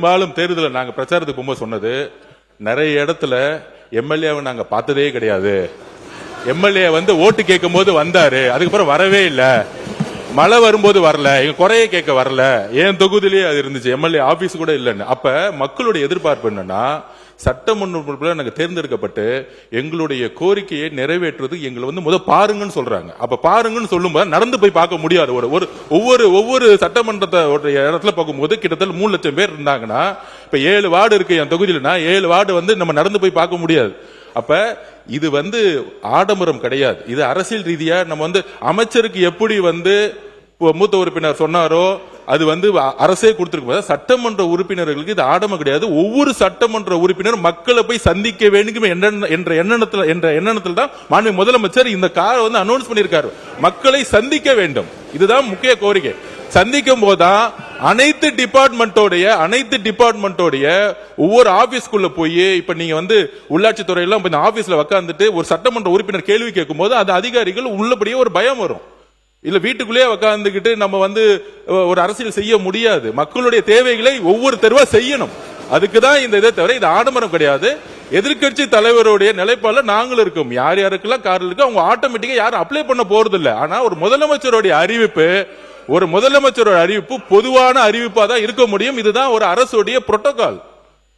பெரும்பாலும் தேர்தலில் நாங்க பிரச்சாரத்துக்கு போகும்போது சொன்னது, நிறைய இடத்துல எம்எல்ஏவை நாங்க பார்த்ததே கிடையாது. எம்எல்ஏ ஓட்டு கேட்கும் போது வந்தாரு, அதுக்கப்புறம் வரவே இல்ல. மழை வரும்போது வரல, எங்க குறைய கேட்க வரல. என் தொகுதியிலேயே அது இருந்துச்சு, எம்எல்ஏ ஆபீஸ் கூட இல்லன்னு. அப்ப மக்களுடைய எதிர்பார்ப்பு என்னன்னா, சட்டமன்ற நாங்க தேர்ந்தெடுக்கப்பட்டு எங்களுடைய கோரிக்கையை நிறைவேற்றுவது எங்களை முத பாருங்கன்னு சொல்றாங்க. அப்ப பாருங்கன்னு சொல்லும்போது நடந்து போய் பார்க்க முடியாது. ஒவ்வொரு சட்டமன்றத்தை இடத்துல பார்க்கும்போது கிட்டத்தட்ட 3 லட்சம் பேர் இருந்தாங்கன்னா, இப்ப 7 வார்டு இருக்கு என் தொகுதியிலனா, 7 வார்டு நம்ம நடந்து போய் பார்க்க முடியாது. அப்ப இது ஆடம்பரம் கிடையாது. இது அரசியல் ரீதியா நம்ம அமைச்சருக்கு எப்படி மூத்த உறுப்பினர் சொன்னாரோ அது அரசே கொடுத்திருக்கும். சட்டமன்ற உறுப்பினர்களுக்கு இது ஆடம்பரம் கிடையாது. ஒவ்வொரு சட்டமன்ற உறுப்பினர் மக்களை போய் சந்திக்க வேண்டும் என்ற எண்ணத்தில் தான் மாண்புமிகு முதலமைச்சர் இந்த காரை அனௌன்ஸ் பண்ணியிருக்காரு. மக்களை சந்திக்க வேண்டும், இதுதான் முக்கிய கோரிக்கை. சந்திக்கும் போதுதான் அனைத்து டிபார்ட்மெண்டோடைய ஒவ்வொரு ஆபீஸ்க்குள்ள போய், இப்ப நீங்க உள்ளாட்சி துறையெல்லாம் ஆபீஸ்ல உட்கார்ந்துட்டு ஒரு சட்டமன்ற உறுப்பினர் கேள்வி கேட்கும் போது அது அதிகாரிகள் உள்ளபடியே ஒரு பயம் வரும். இல்ல வீட்டுக்குள்ளேயே உட்கார்ந்துகிட்டு நம்ம ஒரு அரசியல் செய்ய முடியாது. மக்களுடைய தேவைகளை ஒவ்வொரு தெருவா செய்யணும். அதுக்குதான் இந்த இதை தவிர இது ஆடம்பரம் கிடையாது. எதிர்கட்சி தலைவருடைய நிலைப்பாடுல நாங்களும் இருக்கோம். யார் யாருக்கெல்லாம் கார் இருக்கு அவங்க ஆட்டோமேட்டிக்கா யாரும் அப்ளை பண்ண போறது இல்ல. ஆனா ஒரு முதலமைச்சருடைய அறிவிப்பு பொதுவான அறிவிப்பா தான் இருக்க முடியும். இதுதான் ஒரு அரசுடைய புரோட்டோகால்.